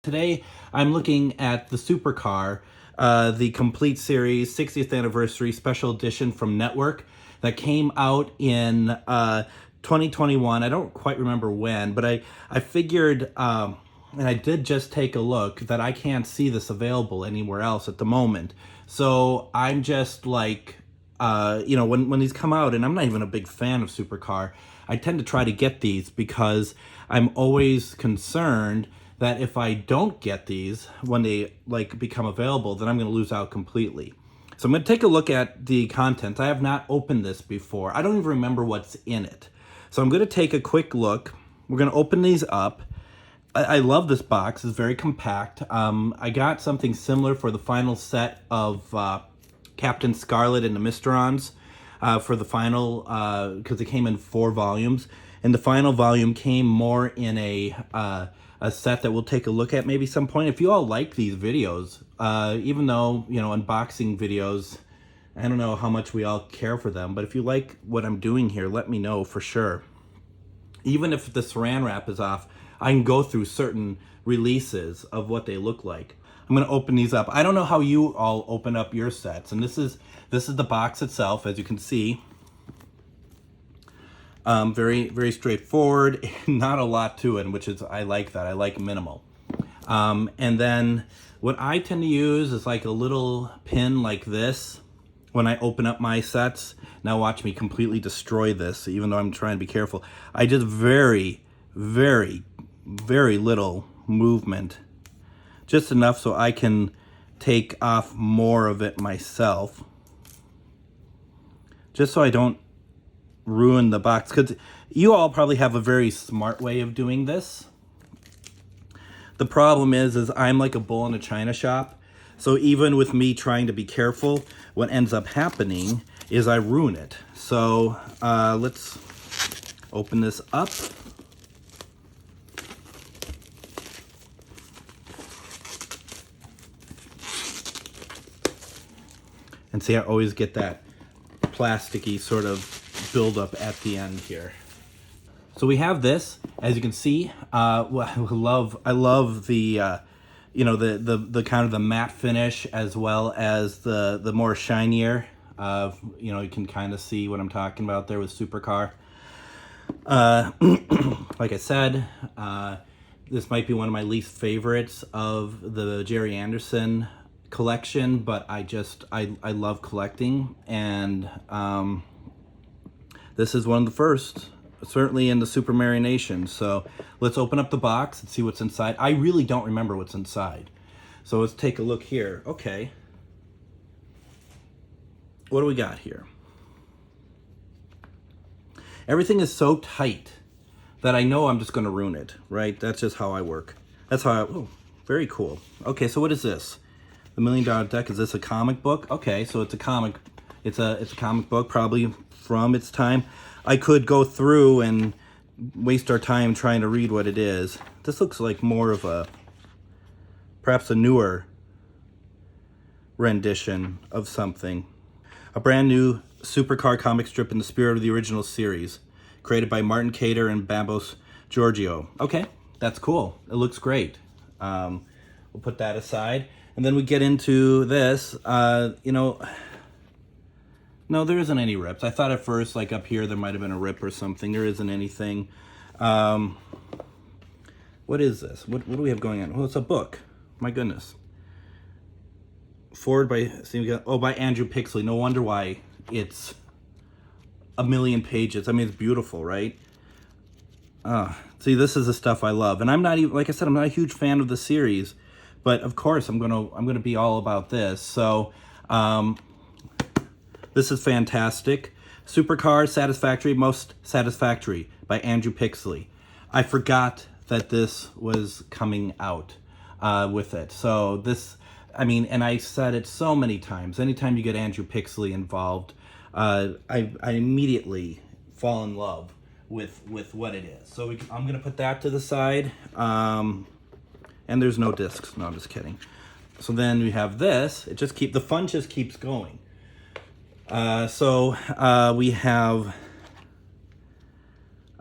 Today, I'm looking at the Supercar, the complete series 60th anniversary special edition from Network that came out in 2021. I don't quite remember when, but I figured, and I did just take a look, that I can't see this available anywhere else at the moment. So I'm just like, when these come out, and I'm not even a big fan of Supercar, I tend to try to get these because I'm always concerned that if I don't get these when they become available, then I'm going to lose out completely. So I'm going to take a look at the contents. I have not opened this before. I don't even remember what's in it. So I'm going to take a quick look. We're going to open these up. I love this box. It's very compact. I got something similar for the final set of Captain Scarlet and the Mysterons for the final, because it came in 4 volumes. And the final volume came more in a set that we'll take a look at maybe some point. If you all like these videos, even though, unboxing videos, I don't know how much we all care for them, but if you like what I'm doing here, let me know for sure. Even if the saran wrap is off, I can go through certain releases of what they look like. I'm going to open these up. I don't know how you all open up your sets, and this is the box itself, as you can see. Very, very straightforward, not a lot to it, which is, I like that. I like minimal. And then what I tend to use is like a little pin like this when I open up my sets. Now watch me completely destroy this, even though I'm trying to be careful. I just very, very, very little movement. Just enough so I can take off more of it myself. Just so I don't ruin the box, because you all probably have a very smart way of doing this. The problem is I'm like a bull in a china shop, so even with me trying to be careful, what ends up happening is I ruin it. So let's open this up. And see, I always get that plasticky sort of build up at the end here. So we have this, as you can see. I love the the kind of the matte finish, as well as the more shinier. You can kind of see what I'm talking about there with Supercar. Like I said, this might be one of my least favorites of the Jerry Anderson collection, but I love collecting, and this is one of the first, certainly in the Super Marination. So let's open up the box and see what's inside. I really don't remember what's inside. So let's take a look here. Okay. What do we got here? Everything is so tight that I know I'm just going to ruin it, right? That's just how I work. That's how oh, very cool. Okay, so what is this? The $1 Million Deck. Is this a comic book? Okay, so it's a comic. It's a comic book, probably from its time. I could go through and waste our time trying to read what it is. This looks like more of perhaps a newer rendition of something. A brand new Supercar comic strip in the spirit of the original series, created by Martin Cater and Bambos Giorgio. Okay, that's cool. It looks great. We'll put that aside. And then we get into this, no, there isn't any rips. I thought at first, like up here, there might have been a rip or something. There isn't anything. What is this? What do we have going on? Oh, it's a book. My goodness. Forward by Andrew Pixley. No wonder why it's 1 million pages. I mean, it's beautiful, right? See, this is the stuff I love, and I'm not even, like I said, I'm not a huge fan of the series, but of course I'm gonna be all about this. So This is fantastic. Supercar Satisfactory, Most Satisfactory by Andrew Pixley. I forgot that this was coming out with it. So this, I mean, and I said it so many times. Anytime you get Andrew Pixley involved, I immediately fall in love with what it is. So I'm gonna put that to the side. And there's no discs. No, I'm just kidding. So then we have this. The fun just keeps going. We have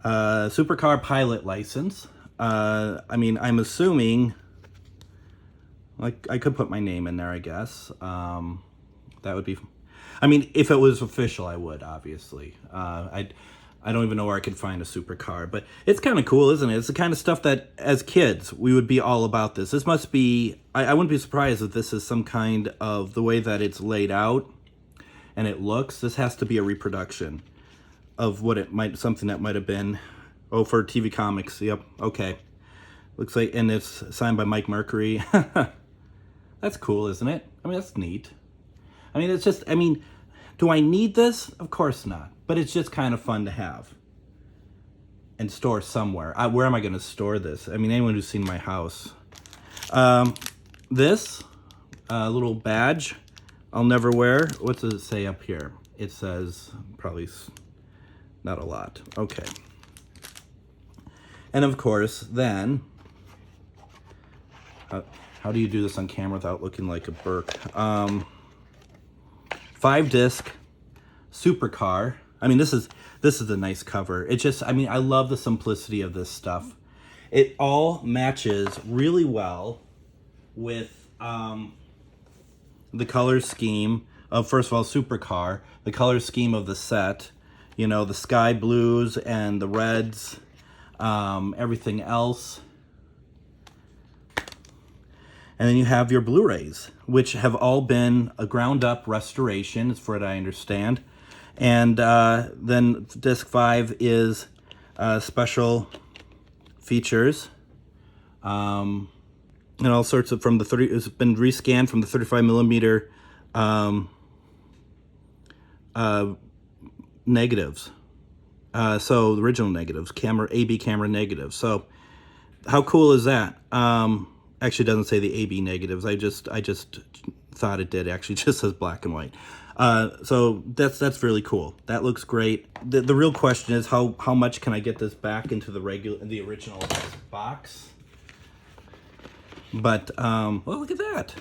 Supercar pilot license. I mean, I'm assuming, like, I could put my name in there, I guess. That would be, I mean, if it was official, I would, obviously. I don't even know where I could find a Supercar, but it's kind of cool, isn't it? It's the kind of stuff that, as kids, we would be all about this. This must be, I wouldn't be surprised if this is some kind of, the way that it's laid out and it looks, this has to be a reproduction of what it might, something that might have been, oh, for TV Comics, yep, okay. Looks like, and it's signed by Mike Mercury. That's cool, isn't it? I mean, that's neat. I mean, it's just, I mean, do I need this? Of course not. But it's just kind of fun to have and store somewhere. Where am I going to store this? I mean, anyone who's seen my house. This little badge I'll never wear. What does it say up here? It says, probably not a lot. Okay. And of course, then, how do you do this on camera without looking like a Burke? 5-disc Supercar. I mean, this is a nice cover. It just, I mean, I love the simplicity of this stuff. It all matches really well with the color scheme of, first of all, Supercar, the color scheme of the set, you know, the sky blues and the reds, everything else. And then you have your Blu-rays, which have all been a ground-up restoration, as far as I understand. And then disc 5 is special features, and all sorts of, from the 30. It's been rescanned from the 35 millimeter negatives. So the original negatives, AB camera negatives. So how cool is that? Actually, it doesn't say the AB negatives. I just thought it did. It actually just says black and white. So that's really cool. That looks great. The real question is how much can I get this back into the original box? But well, look at that.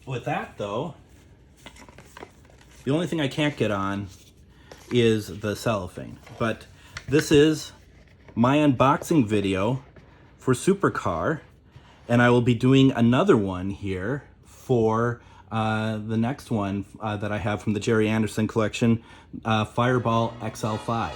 With that though, the only thing I can't get on is the cellophane. But this is my unboxing video for Supercar, and I will be doing another one here for the next one that I have from the Jerry Anderson collection, Fireball XL5.